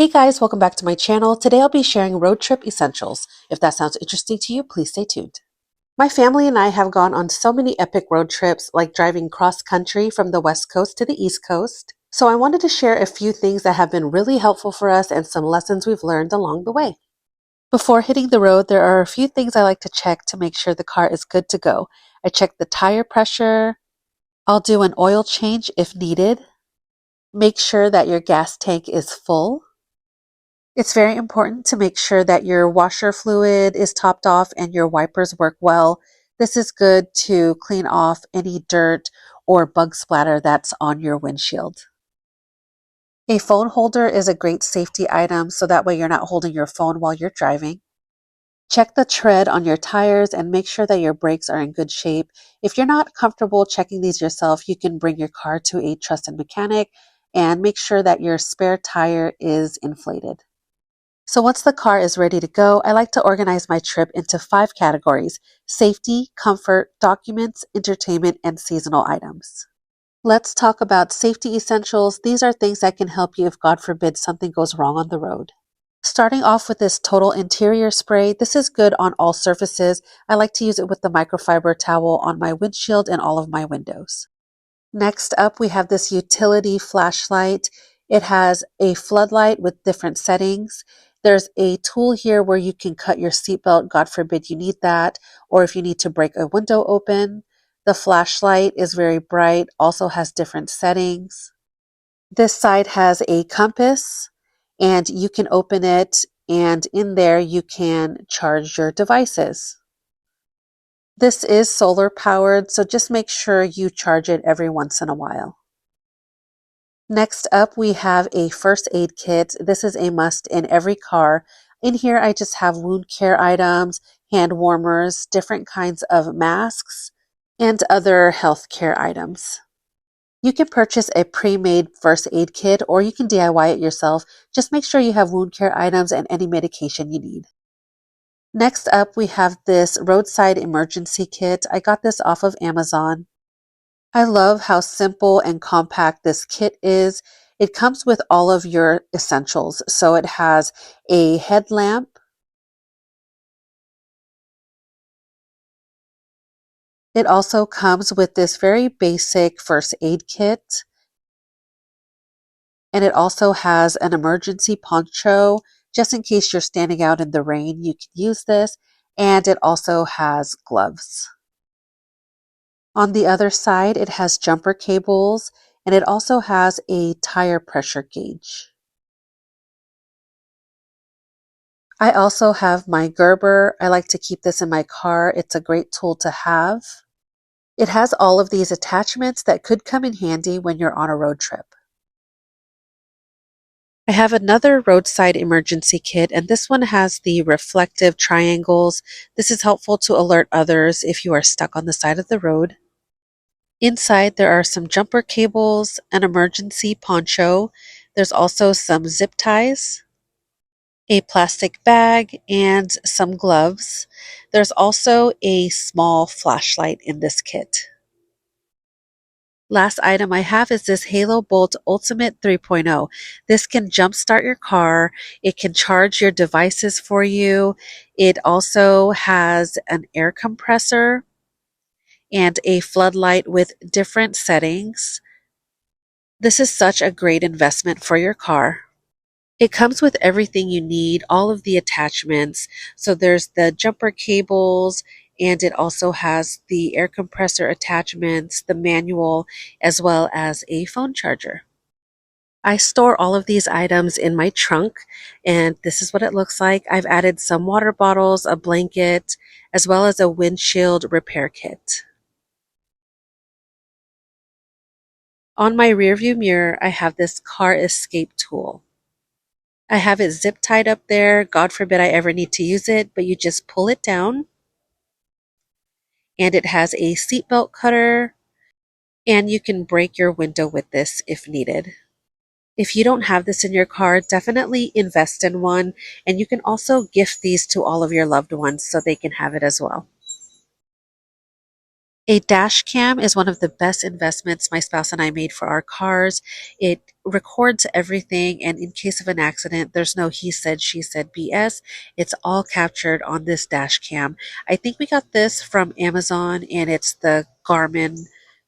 Hey guys, welcome back to my channel. Today I'll be sharing road trip essentials. If that sounds interesting to you, please stay tuned. My family and I have gone on so many epic road trips, like driving cross country from the West Coast to the East Coast. So I wanted to share a few things that have been really helpful for us and some lessons we've learned along the way. Before hitting the road, there are a few things I like to check to make sure the car is good to go. I check the tire pressure. I'll do an oil change if needed. Make sure that your gas tank is full. It's very important to make sure that your washer fluid is topped off and your wipers work well. This is good to clean off any dirt or bug splatter that's on your windshield. A phone holder is a great safety item so that way you're not holding your phone while you're driving. Check the tread on your tires and make sure that your brakes are in good shape. If you're not comfortable checking these yourself, you can bring your car to a trusted mechanic and make sure that your spare tire is inflated. So once the car is ready to go, I like to organize my trip into 5 categories: safety, comfort, documents, entertainment, and seasonal items. Let's talk about safety essentials. These are things that can help you if, God forbid, something goes wrong on the road. Starting off with this total interior spray, this is good on all surfaces. I like to use it with the microfiber towel on my windshield and all of my windows. Next up, we have this utility flashlight. It has a floodlight with different settings. There's a tool here where you can cut your seatbelt, God forbid you need that, or if you need to break a window open. The flashlight is very bright, also has different settings. This side has a compass, and you can open it, and in there you can charge your devices. This is solar powered, so just make sure you charge it every once in a while. Next up, we have a first aid kit. This is a must in every car. In here, I just have wound care items, hand warmers, different kinds of masks, and other health care items. You can purchase a pre-made first aid kit or you can DIY it yourself. Just make sure you have wound care items and any medication you need. Next up, we have this roadside emergency kit. I got this off of Amazon. I love how simple and compact this kit is. It comes with all of your essentials. So it has a headlamp. It also comes with this very basic first aid kit. And it also has an emergency poncho. Just in case you're standing out in the rain, you can use this. And it also has gloves. On the other side, it has jumper cables, and it also has a tire pressure gauge. I also have my Gerber. I like to keep this in my car. It's a great tool to have. It has all of these attachments that could come in handy when you're on a road trip. I have another roadside emergency kit, and this one has the reflective triangles. This is helpful to alert others if you are stuck on the side of the road. Inside, there are some jumper cables, an emergency poncho. There's also some zip ties, a plastic bag, and some gloves. There's also a small flashlight in this kit. Last item I have is this Halo Bolt Ultimate 3.0. This can jumpstart your car. It can charge your devices for you. It also has an air compressor and a floodlight with different settings. This is such a great investment for your car. It comes with everything you need, all of the attachments. So there's the jumper cables, and it also has the air compressor attachments, the manual, as well as a phone charger. I store all of these items in my trunk, and this is what it looks like. I've added some water bottles, a blanket, as well as a windshield repair kit. On my rearview mirror, I have this car escape tool. I have it zip tied up there. God forbid I ever need to use it, but you just pull it down. And it has a seatbelt cutter, and you can break your window with this if needed. If you don't have this in your car, definitely invest in one, and you can also gift these to all of your loved ones so they can have it as well. A dash cam is one of the best investments my spouse and I made for our cars. It records everything, and in case of an accident, there's no he said, she said BS. It's all captured on this dash cam. I think we got this from Amazon, and it's the Garmin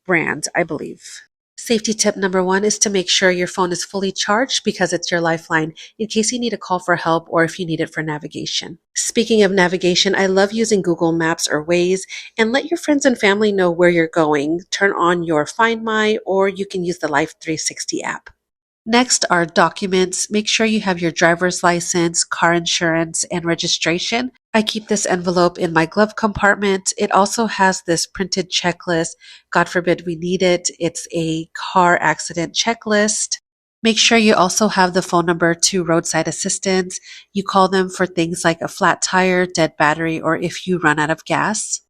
brand, I believe. Safety tip number one is to make sure your phone is fully charged because it's your lifeline in case you need a call for help or if you need it for navigation. Speaking of navigation, I love using Google Maps or Waze, and let your friends and family know where you're going. Turn on your Find My, or you can use the Life 360 app. Next are documents. Make sure you have your driver's license, car insurance, and registration. I keep this envelope in my glove compartment. It also has this printed checklist. God forbid we need it. It's a car accident checklist. Make sure you also have the phone number to roadside assistance. You call them for things like a flat tire, dead battery, or if you run out of gas.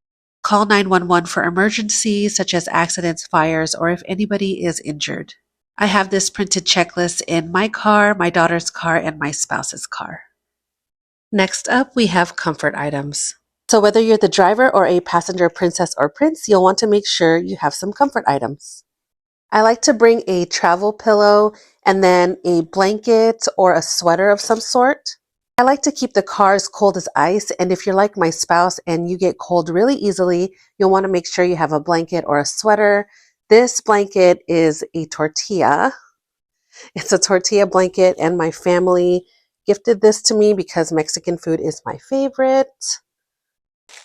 Call 911 for emergencies such as accidents, fires, or if anybody is injured. I have this printed checklist in my car, my daughter's car, and my spouse's car. Next up, we have comfort items. So whether you're the driver or a passenger princess or prince, you'll want to make sure you have some comfort items. I like to bring a travel pillow and then a blanket or a sweater of some sort. I like to keep the car as cold as ice, and if you're like my spouse and you get cold really easily, you'll want to make sure you have a blanket or a sweater. This blanket is a tortilla. It's a tortilla blanket, and my family gifted this to me because Mexican food is my favorite.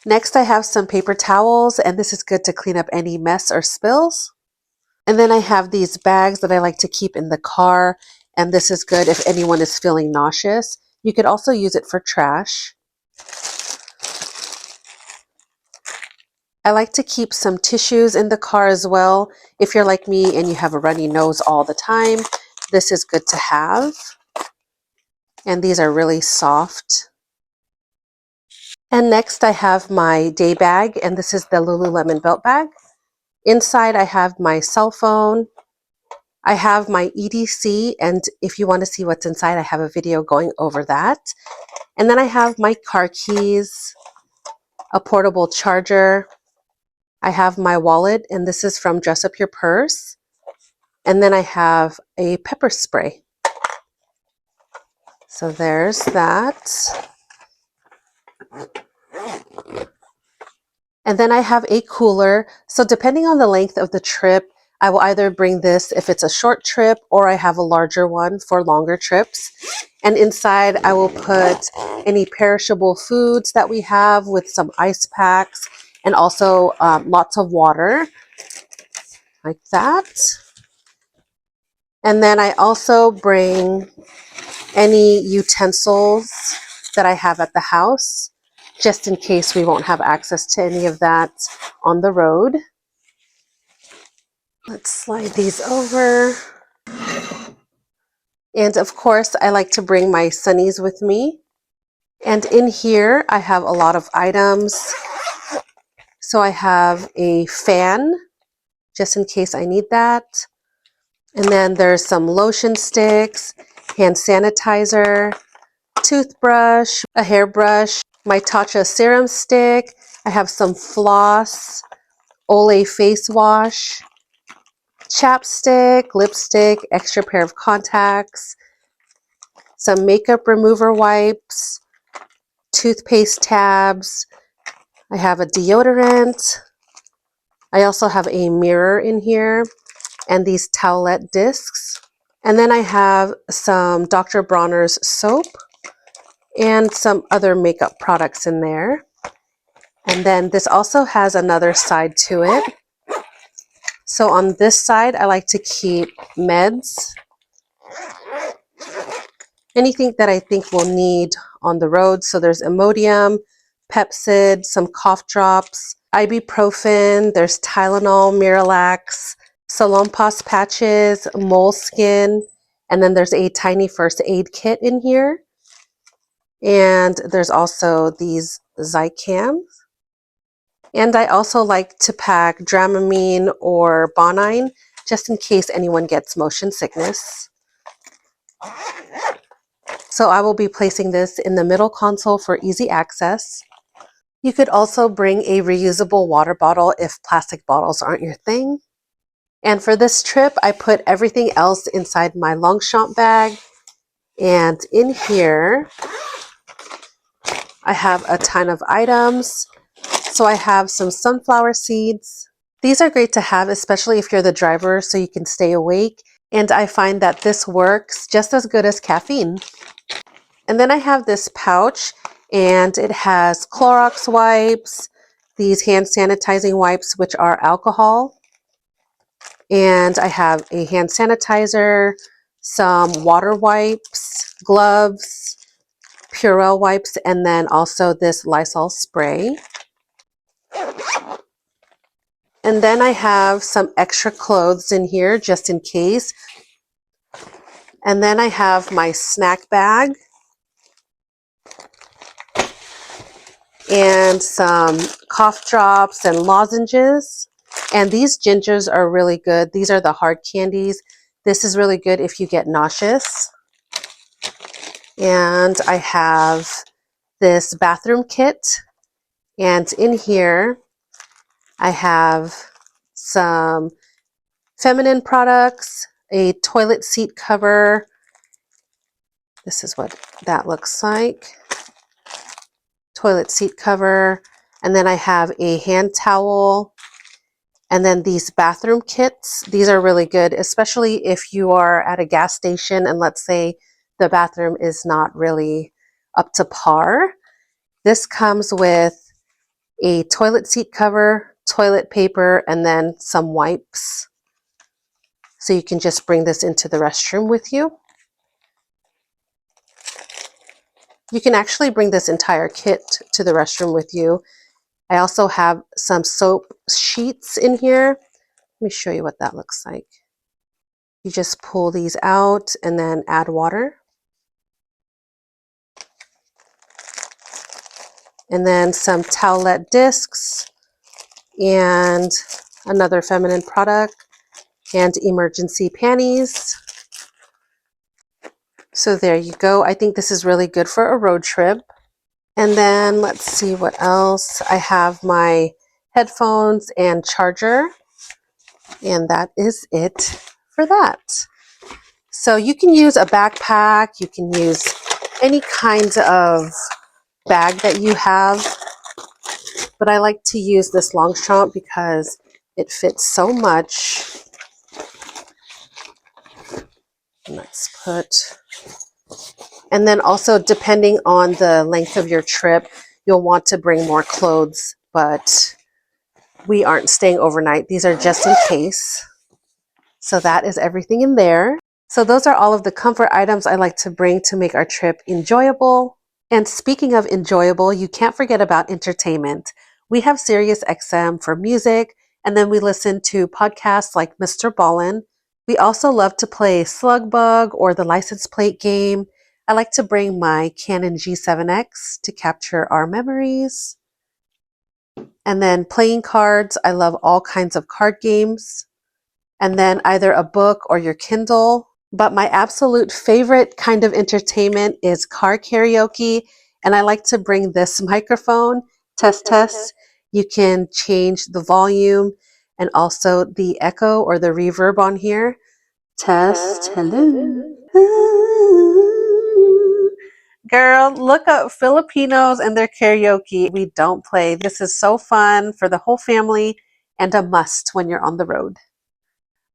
Next, I have some paper towels, and this is good to clean up any mess or spills. And then I have these bags that I like to keep in the car, and this is good if anyone is feeling nauseous. You could also use it for trash. I like to keep some tissues in the car as well. If you're like me and you have a runny nose all the time, this is good to have. And these are really soft. And next I have my day bag, and this is the Lululemon belt bag. Inside I have my cell phone. I have my EDC, and if you want to see what's inside, I have a video going over that. And then I have my car keys, a portable charger. I have my wallet, and this is from Dress Up Your Purse. And then I have a pepper spray. So there's that. And then I have a cooler. So depending on the length of the trip, I will either bring this if it's a short trip, or I have a larger one for longer trips. And inside I will put any perishable foods that we have with some ice packs, and also lots of water, like that. And then I also bring any utensils that I have at the house, just in case we won't have access to any of that on the road. Let's slide these over. And of course, I like to bring my sunnies with me. And in here, I have a lot of items. So I have a fan, just in case I need that. And then there's some lotion sticks, hand sanitizer, toothbrush, a hairbrush, my Tatcha serum stick. I have some floss, Olay face wash, chapstick, lipstick, extra pair of contacts, some makeup remover wipes, toothpaste tabs. I have a deodorant. I also have a mirror in here and these towelette discs. And then I have some Dr. Bronner's soap and some other makeup products in there. And then this also has another side to it. So on this side, I like to keep meds, anything that I think we'll need on the road. So there's Imodium, Pepcid, some cough drops, ibuprofen, there's Tylenol, Miralax, Salonpas patches, moleskin, and then there's a tiny first aid kit in here. And there's also these Zicam. And I also like to pack Dramamine or Bonine, just in case anyone gets motion sickness. So I will be placing this in the middle console for easy access. You could also bring a reusable water bottle if plastic bottles aren't your thing. And for this trip, I put everything else inside my Longchamp bag. And in here, I have a ton of items. So I have some sunflower seeds. These are great to have, especially if you're the driver, so you can stay awake. And I find that this works just as good as caffeine. And then I have this pouch, and it has Clorox wipes, these hand sanitizing wipes, which are alcohol. And I have a hand sanitizer, some water wipes, gloves, Purell wipes, and then also this Lysol spray. And then I have some extra clothes in here just in case. And then I have my snack bag and some cough drops and lozenges. And these gingers are really good. These are the hard candies. This is really good if you get nauseous. And I have this bathroom kit. And in here, I have some feminine products, a toilet seat cover. This is what that looks like. Toilet seat cover. And then I have a hand towel. And then these bathroom kits. These are really good, especially if you are at a gas station and let's say the bathroom is not really up to par. This comes with a toilet seat cover, toilet paper, and then some wipes. So you can just bring this into the restroom with you. You can actually bring this entire kit to the restroom with you. I also have some soap sheets in here. Let me show you what that looks like. You just pull these out and then add water. And then some towelette discs and another feminine product and emergency panties. So there you go. I think this is really good for a road trip. And then let's see what else. I have my headphones and charger. And that is it for that. So you can use a backpack. You can use any kind of bag that you have. But I like to use this Longchamp because it fits so much. Let's put... And then also, depending on the length of your trip, you'll want to bring more clothes, but we aren't staying overnight. These are just in case. So that is everything in there. So those are all of the comfort items I like to bring to make our trip enjoyable. And speaking of enjoyable, you can't forget about entertainment. We have SiriusXM for music, and then we listen to podcasts like Mr. Ballin. We also love to play Slug Bug or the license plate game. I like to bring my Canon G7X to capture our memories. And then playing cards. I love all kinds of card games. And then either a book or your Kindle. But my absolute favorite kind of entertainment is car karaoke. And I like to bring this microphone. Test. You can change the volume and also the echo or the reverb on here. Test. Hello. Girl, look up Filipinos and their karaoke. We don't play. This is so fun for the whole family and a must when you're on the road.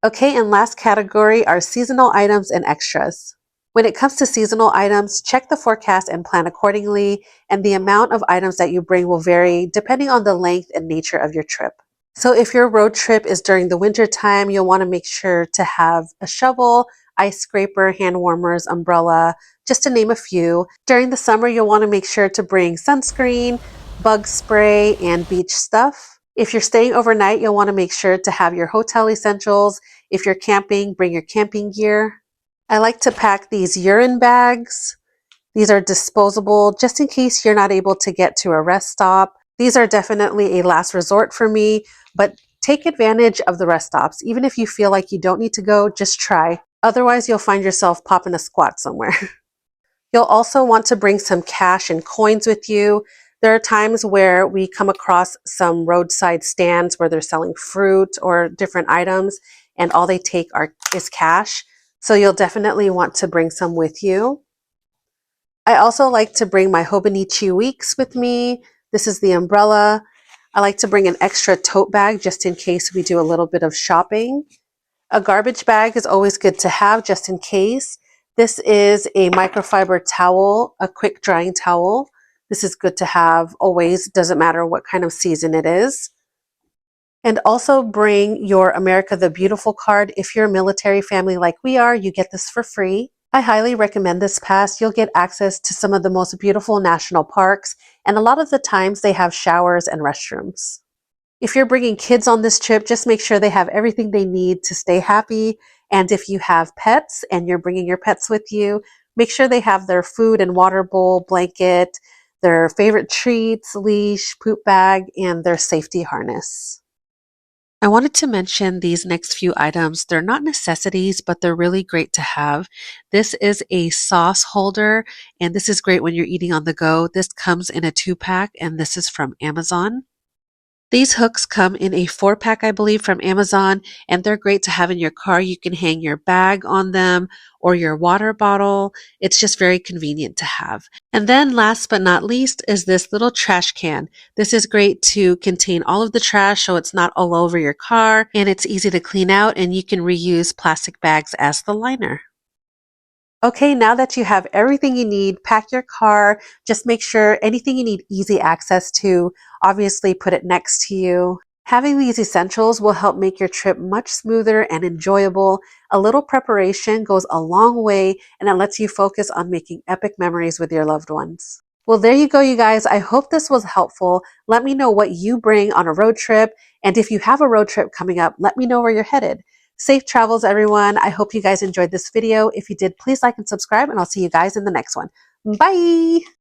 Okay, and last category are seasonal items and extras. When it comes to seasonal items, check the forecast and plan accordingly, and the amount of items that you bring will vary depending on the length and nature of your trip. So if your road trip is during the winter time, you'll want to make sure to have a shovel, ice scraper, hand warmers, umbrella, just to name a few. During the summer, you'll want to make sure to bring sunscreen, bug spray, and beach stuff. If you're staying overnight, you'll want to make sure to have your hotel essentials. If you're camping, bring your camping gear. I like to pack these urine bags. These are disposable just in case you're not able to get to a rest stop. These are definitely a last resort for me, but take advantage of the rest stops. Even if you feel like you don't need to go, just try. Otherwise, you'll find yourself popping a squat somewhere. You'll also want to bring some cash and coins with you. There are times where we come across some roadside stands where they're selling fruit or different items, and all they take is cash. So you'll definitely want to bring some with you. I also like to bring my Hobonichi Weeks with me. This is the umbrella. I like to bring an extra tote bag just in case we do a little bit of shopping. A garbage bag is always good to have just in case. This is a microfiber towel, a quick drying towel. This is good to have always, doesn't matter what kind of season it is. And also bring your America the Beautiful card. If you're a military family like we are, you get this for free. I highly recommend this pass. You'll get access to some of the most beautiful national parks, and a lot of the times they have showers and restrooms. If you're bringing kids on this trip, just make sure they have everything they need to stay happy. And if you have pets and you're bringing your pets with you, make sure they have their food and water bowl, blanket, their favorite treats, leash, poop bag, and their safety harness. I wanted to mention these next few items. They're not necessities, but they're really great to have. This is a sauce holder, and this is great when you're eating on the go. This comes in a 2-pack, and this is from Amazon. These hooks come in a 4-pack, I believe, from Amazon, and they're great to have in your car. You can hang your bag on them or your water bottle. It's just very convenient to have. And then last but not least is this little trash can. This is great to contain all of the trash so it's not all over your car, and it's easy to clean out, and you can reuse plastic bags as the liner. Okay, now that you have everything you need, pack your car. Just make sure anything you need easy access to, obviously put it next to you. Having these essentials will help make your trip much smoother and enjoyable. A little preparation goes a long way, and it lets you focus on making epic memories with your loved ones. Well, there you go, you guys. I hope this was helpful. Let me know what you bring on a road trip. And if you have a road trip coming up, let me know where you're headed. Safe travels, everyone. I hope you guys enjoyed this video. If you did, please like and subscribe, and I'll see you guys in the next one. Bye!